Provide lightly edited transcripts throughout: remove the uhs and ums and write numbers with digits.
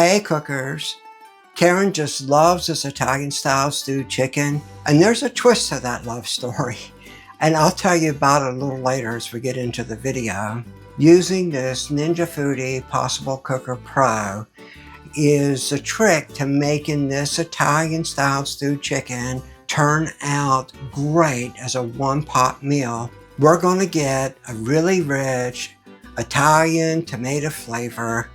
Hey cookers, Karin just loves this Italian style stewed chicken, and there's a twist to that love story, and I'll tell you about it a little later as we get into the video. Using this Ninja Foodi Possible Cooker Pro is the trick to making this Italian style stewed chicken turn out great as a one-pot meal. We're going to get a really rich Italian tomato flavor,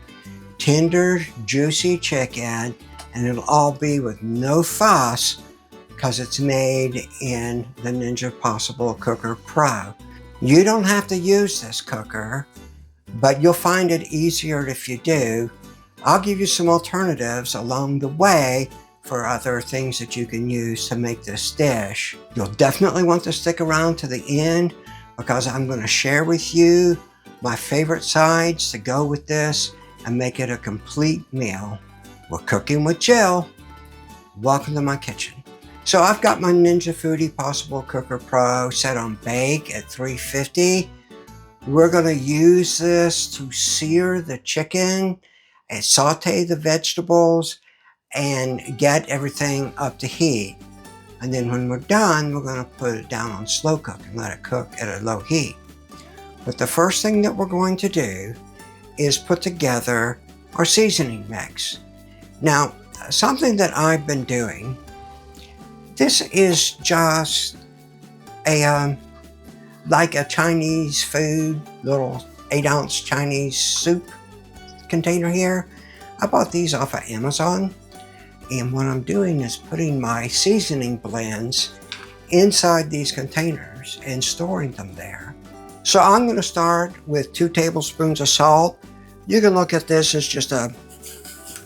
tender, juicy chicken, and it'll all be with no fuss because it's made in the Ninja Possible Cooker Pro. You don't have to use this cooker, but you'll find it easier if you do. I'll give you some alternatives along the way for other things that you can use to make this dish. You'll definitely want to stick around to the end because I'm going to share with you my favorite sides to go with this and make it a complete meal. We're cooking with Jill. Welcome to my kitchen. So I've got my Ninja Foodi Possible Cooker Pro set on bake at 350. We're going to use this to sear the chicken and saute the vegetables and get everything up to heat. And then when we're done, we're going to put it down on slow cook and let it cook at a low heat. But the first thing that we're going to do is put together our seasoning mix. Now, something that I've been doing, this is just a like a Chinese food, little 8-ounce Chinese soup container here. I bought these off of Amazon, and what I'm doing is putting my seasoning blends inside these containers and storing them there. So I'm going to start with 2 tablespoons of salt. You can look at this as just a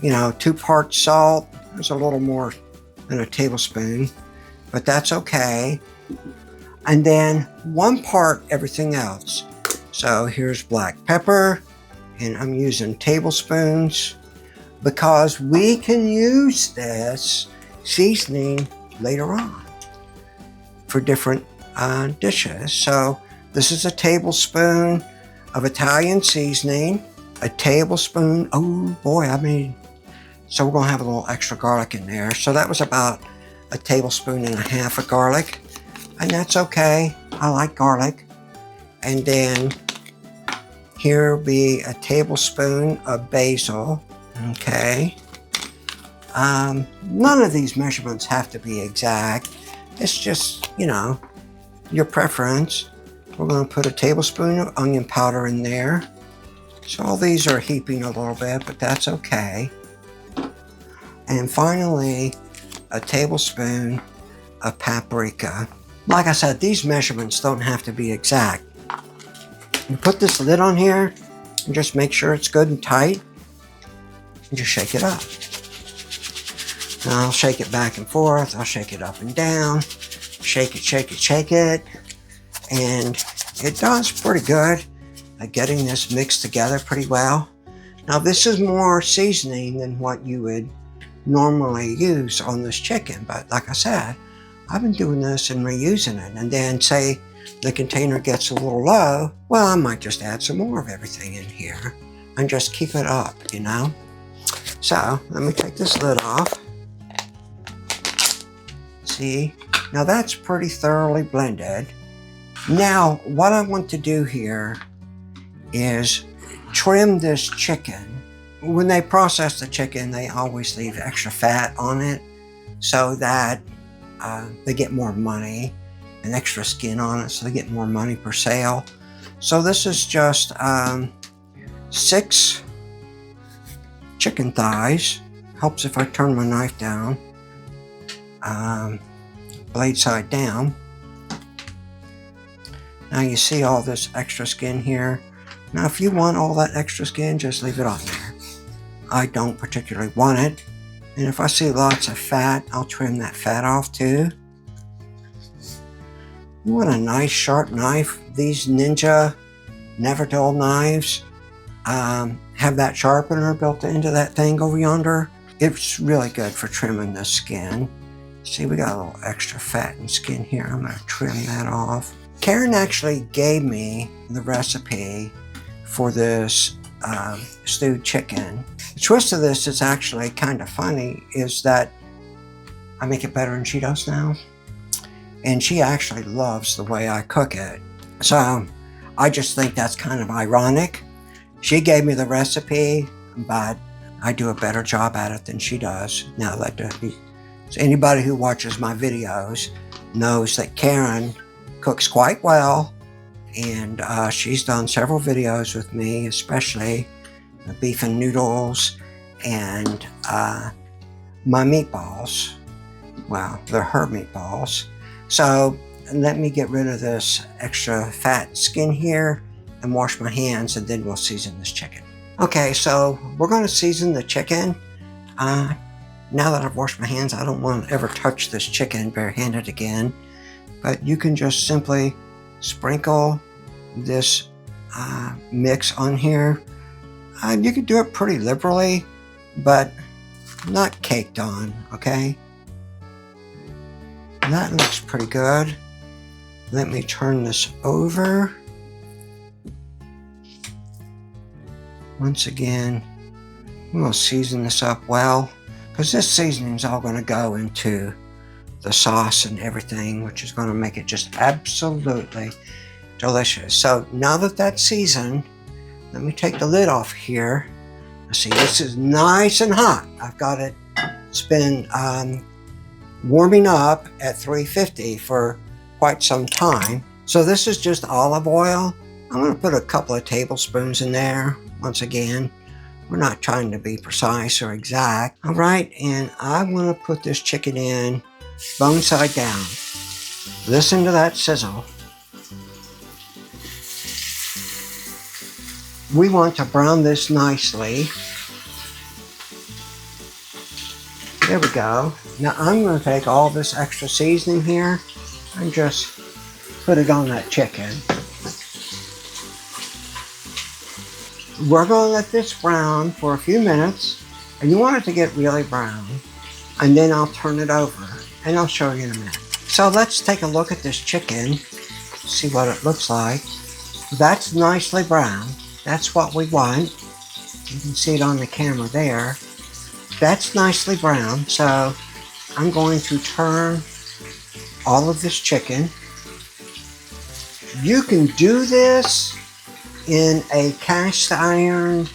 2-part salt. There's a little more than a tablespoon, but that's okay. And then 1 part everything else. So here's black pepper, and I'm using tablespoons because we can use this seasoning later on for different dishes. So this is a tablespoon of Italian seasoning, a tablespoon, so we're going to have a little extra garlic in there. So that was about a tablespoon and a half of garlic, and that's okay. I like garlic. And then here will be a tablespoon of basil. Okay. None of these measurements have to be exact. It's just, your preference. We're going to put a tablespoon of onion powder in there. So all these are heaping a little bit, but that's okay. And finally, a tablespoon of paprika. Like I said, these measurements don't have to be exact. You put this lid on here and just make sure it's good and tight and just shake it up. And I'll shake it back and forth. I'll shake it up and down. Shake it, shake it, shake it. And it does pretty good at getting this mixed together pretty well. Now this is more seasoning than what you would normally use on this chicken, but like I said, I've been doing this and reusing it. And then say the container gets a little low, well, I might just add some more of everything in here and just keep it up, So let me take this lid off. See, now that's pretty thoroughly blended. Now, what I want to do here is trim this chicken. When they process the chicken, they always leave extra fat on it so that they get more money, and extra skin on it so they get more money per sale. So this is just 6 chicken thighs. Helps if I turn my knife down, blade side down. Now you see all this extra skin here. Now if you want all that extra skin, just leave it on there. I don't particularly want it. And if I see lots of fat, I'll trim that fat off too. You want a nice sharp knife. These Ninja Never Dull knives have that sharpener built into that thing over yonder. It's really good for trimming the skin. See, we got a little extra fat and skin here. I'm going to trim that off. Karin actually gave me the recipe for this stewed chicken. The twist of this is actually kind of funny, is that I make it better than she does now. And she actually loves the way I cook it. So I just think that's kind of ironic. She gave me the recipe, but I do a better job at it than she does. Now that anybody who watches my videos knows that Karin cooks quite well, and she's done several videos with me, especially the beef and noodles and my meatballs. Well, they're her meatballs. So let me get rid of this extra fat skin here and wash my hands, and then we'll season this chicken. Okay, so we're going to season the chicken. Now that I've washed my hands, I don't want to ever touch this chicken barehanded again. But you can just simply sprinkle this mix on here. You can do it pretty liberally, but not caked on, okay? That looks pretty good. Let me turn this over. Once again, I'm going to season this up well, because this seasoning is all going to go into the sauce and everything, which is going to make it just absolutely delicious. So now that that's seasoned, let me take the lid off here. See, this is nice and hot. I've got it. It's been warming up at 350 for quite some time. So this is just olive oil. I'm going to put a couple of tablespoons in there. Once again, we're not trying to be precise or exact. All right, and I want to put this chicken in bone side down. Listen to that sizzle. We want to brown this nicely. There we go. Now I'm going to take all this extra seasoning here and just put it on that chicken. We're going to let this brown for a few minutes, and you want it to get really brown, and then I'll turn it over and I'll show you in a minute. So let's take a look at this chicken, see what it looks like. That's nicely brown. That's what we want. You can see it on the camera there. That's nicely brown, so I'm going to turn all of this chicken. You can do this in a cast iron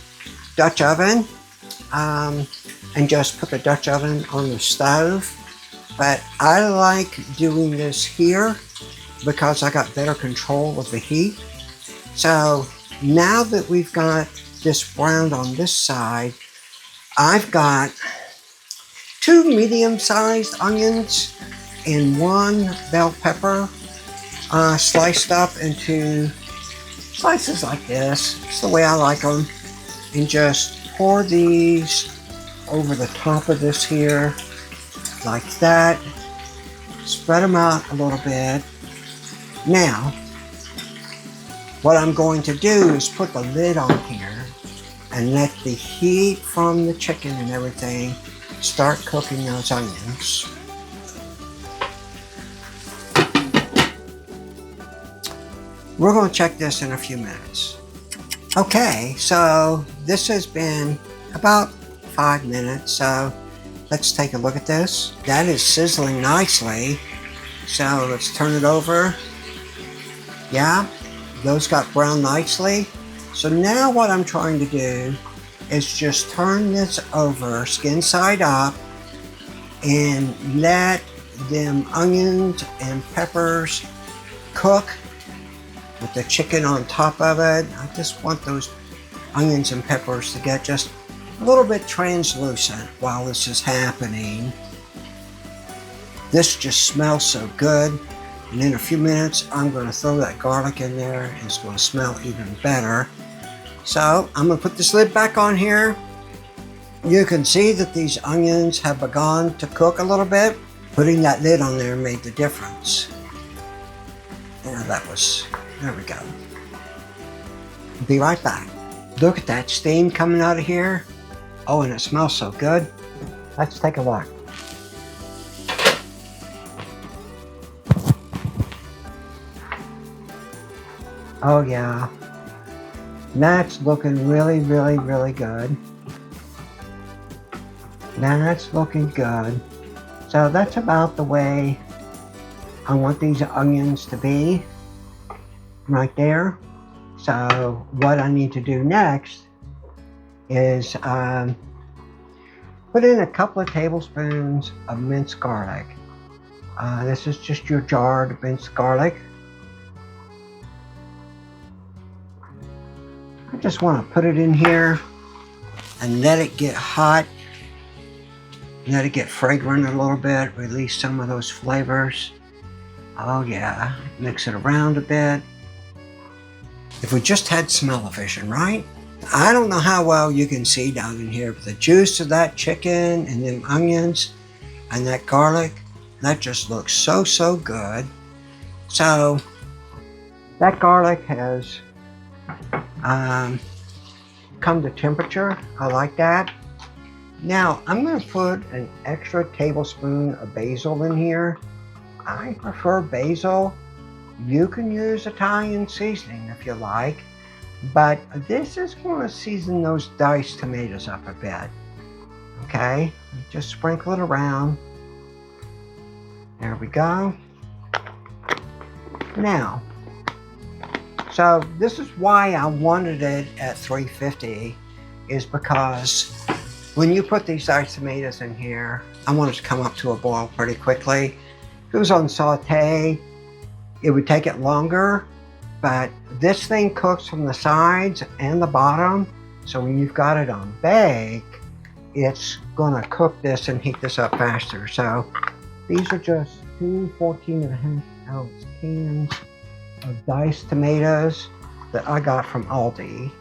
Dutch oven and just put the Dutch oven on the stove. But I like doing this here because I got better control of the heat. So now that we've got this browned on this side, I've got 2 medium-sized onions and 1 bell pepper sliced up into slices like this. It's the way I like them. And just pour these over the top of this here like that. Spread them out a little bit. Now, what I'm going to do is put the lid on here and let the heat from the chicken and everything start cooking those onions. We're going to check this in a few minutes. Okay, so this has been about 5 minutes, so let's take a look at this. That is sizzling nicely, so let's turn it over. Yeah, those got browned nicely. So now what I'm trying to do is just turn this over skin side up and let them onions and peppers cook with the chicken on top of it. I just want those onions and peppers to get just a little bit translucent while this is happening. This just smells so good. And in a few minutes, I'm going to throw that garlic in there and it's going to smell even better. So I'm going to put this lid back on here. You can see that these onions have begun to cook a little bit. Putting that lid on there made the difference. Yeah, there we go. Be right back. Look at that steam coming out of here. Oh, and it smells so good. Let's take a look. Oh yeah, that's looking really, really, really good. That's looking good. So that's about the way I want these onions to be, right there. So what I need to do next is put in a couple of tablespoons of minced garlic. This is just your jarred minced garlic. I just want to put it in here and let it get hot. Let it get fragrant a little bit, release some of those flavors. Oh yeah, mix it around a bit. If we just had smell-o-vision, right? I don't know how well you can see down in here, but the juice of that chicken and them onions and that garlic, that just looks so, so good. So that garlic has come to temperature. I like that. Now I'm going to put an extra tablespoon of basil in here. I prefer basil. You can use Italian seasoning if you like, but this is going to season those diced tomatoes up a bit. Okay, just sprinkle it around. There we go. Now, so this is why I wanted it at 350, is because when you put these diced tomatoes in here, I want it to come up to a boil pretty quickly. If it was on saute, it would take it longer, but this thing cooks from the sides and the bottom, so when you've got it on bake, it's gonna cook this and heat this up faster. So these are just two 14.5-ounce cans of diced tomatoes that I got from Aldi.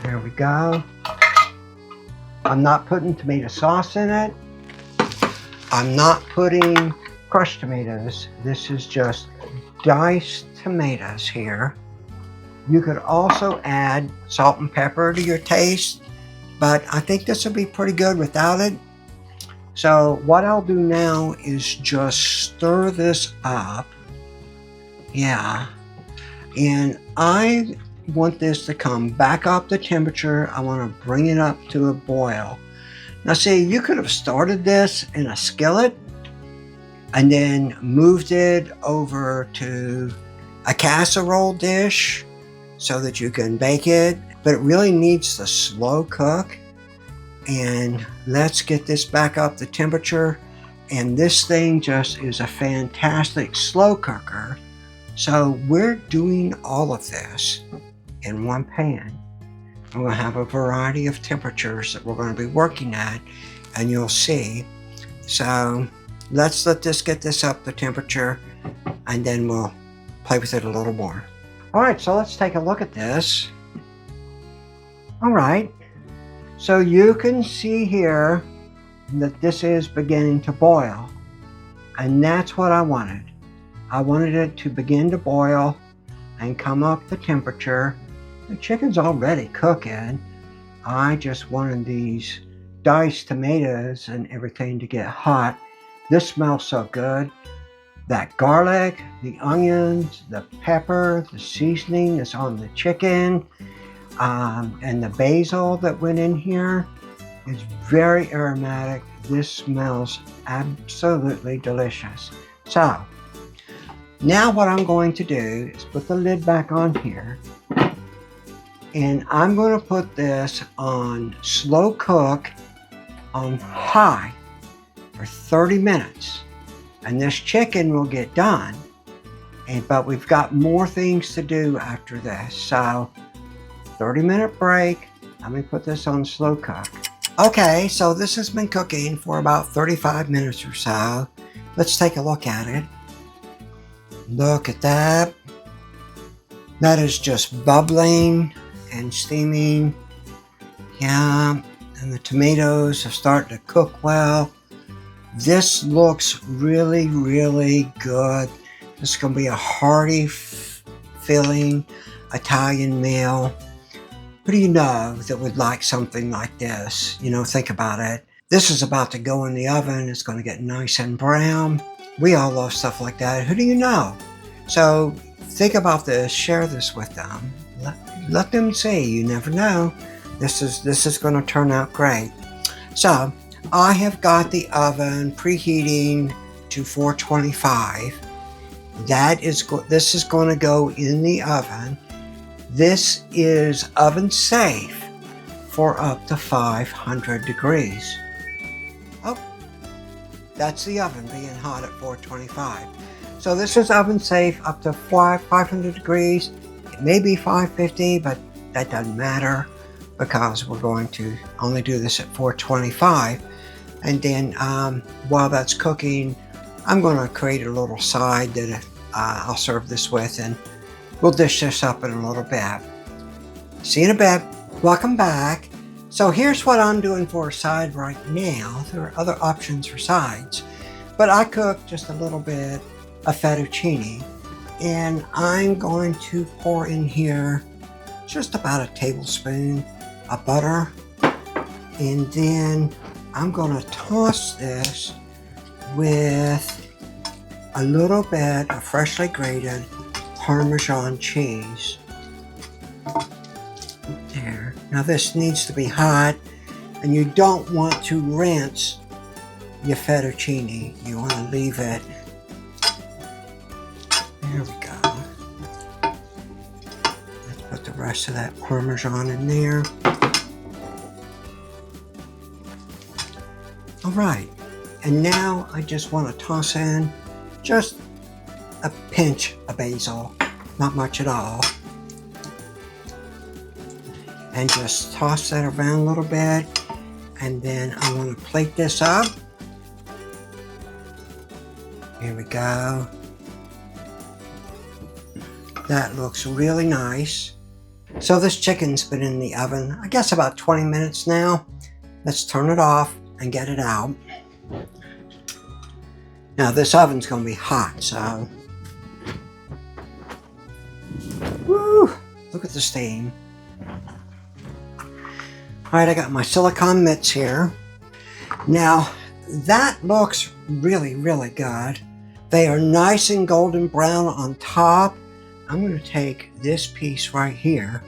There we go. I'm not putting tomato sauce in it. I'm not putting crushed tomatoes. This is just diced tomatoes here. You could also add salt and pepper to your taste, but I think this will be pretty good without it. So what I'll do now is just stir this up. Yeah. And I want this to come back up to temperature. I want to bring it up to a boil. Now see, you could have started this in a skillet and then moved it over to a casserole dish so that you can bake it, but it really needs to slow cook. And let's get this back up to temperature. And this thing just is a fantastic slow cooker. So we're doing all of this in one pan. We're going to have a variety of temperatures that we're going to be working at, and you'll see. So let's let this get this up to temperature, and then we'll play with it a little more. All right, so let's take a look at this. All right, so you can see here that this is beginning to boil, and that's what I wanted. I wanted it to begin to boil and come up to temperature. The chicken's already cooking. I just wanted these diced tomatoes and everything to get hot. This smells so good. That garlic, the onions, the pepper, the seasoning that's on the chicken, and the basil that went in here is very aromatic. This smells absolutely delicious. So now what I'm going to do is put the lid back on here, and I'm going to put this on slow cook on high for 30 minutes. And this chicken will get done, but we've got more things to do after this. So 30-minute break. Let me put this on slow cook. Okay, so this has been cooking for about 35 minutes or so. Let's take a look at it. Look at that. That is just bubbling and steaming. Yeah, and the tomatoes are starting to cook well. This looks really, really good. This is going to be a hearty, filling Italian meal. Who do you know that would like something like this? You know, think about it. This is about to go in the oven. It's going to get nice and brown. We all love stuff like that. Who do you know? So think about this. Share this with them. Let them see. You never know. This is going to turn out great. So I have got the oven preheating to 425. This is going to go in the oven. This is oven safe for up to 500 degrees. Oh, that's the oven being hot at 425. So this is oven safe up to 500 degrees. It may be 550, but that doesn't matter because we're going to only do this at 425. And then while that's cooking, I'm going to create a little side that I'll serve this with, and we'll dish this up in a little bit. See you in a bit. Welcome back. So here's what I'm doing for a side right now. There are other options for sides, but I cooked just a little bit of fettuccine, and I'm going to pour in here just about a tablespoon of butter, and then I'm going to toss this with a little bit of freshly grated Parmesan cheese. There. Now this needs to be hot, and you don't want to rinse your fettuccine. You want to leave it. There we go. Let's put the rest of that Parmesan in there. All right, and now I just want to toss in just a pinch of basil, not much at all, and just toss that around a little bit, and then I want to plate this up. Here we go. That looks really nice. So this chicken's been in the oven, I guess about 20 minutes now. Let's turn it off and get it out. Now this oven's going to be hot, so woo! Look at the steam. Alright, I got my silicone mitts here. Now that looks really, really good. They are nice and golden brown on top. I'm going to take this piece right here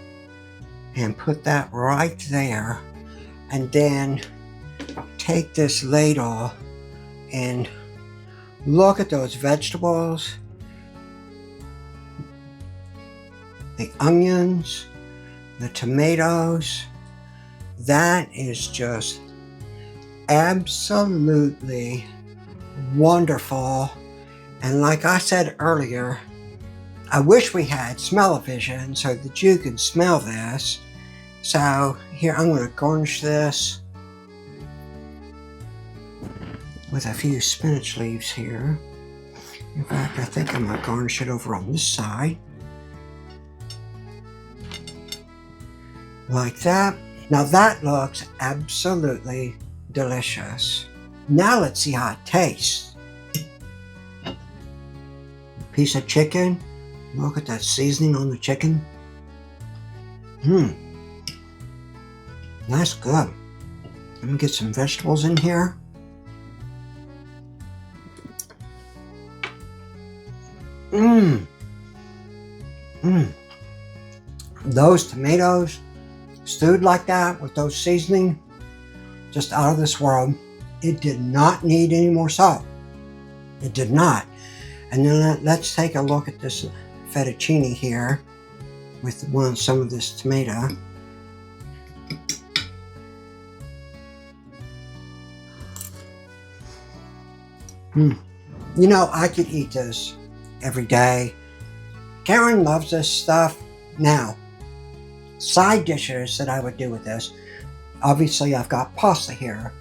and put that right there, and then take this ladle and look at those vegetables, the onions, the tomatoes. That is just absolutely wonderful. And like I said earlier, I wish we had smell-o-vision so that you could smell this. So here, I'm going to garnish this with a few spinach leaves here. In fact, I think I'm going to garnish it over on this side. Like that. Now that looks absolutely delicious. Now let's see how it tastes. Piece of chicken. Look at that seasoning on the chicken. That's good. Let me get some vegetables in here. Those tomatoes stewed like that with those seasoning, just out of this world. It did not need any more salt. It did not. And then let's take a look at this fettuccine here with some of this tomato. You know, I could eat this every day. Karin loves this stuff. Now, side dishes that I would do with this. Obviously, I've got pasta here.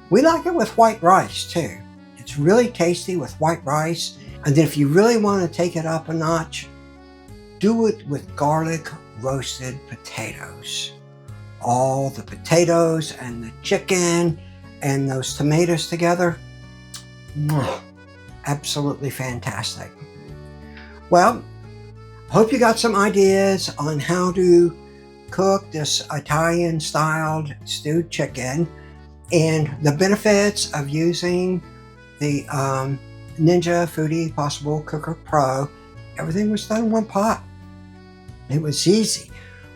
We like it with white rice too. It's really tasty with white rice. And then if you really want to take it up a notch, do it with garlic roasted potatoes. All the potatoes and the chicken and those tomatoes together. Absolutely fantastic. Well, hope you got some ideas on how to cook this Italian styled stewed chicken and the benefits of using the Ninja Foodi Possible Cooker Pro. Everything was done in one pot. It was easy.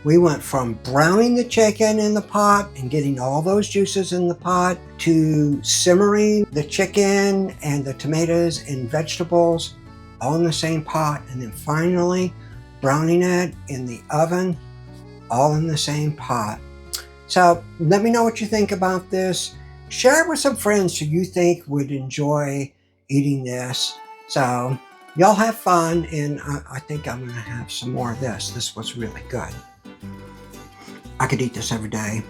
We went from browning the chicken in the pot and getting all those juices in the pot to simmering the chicken and the tomatoes and vegetables all in the same pot, and then finally browning it in the oven all in the same pot. So let me know what you think about this. Share it with some friends who you think would enjoy eating this. So y'all have fun, and I think I'm gonna have some more of this. This was really good. I could eat this every day.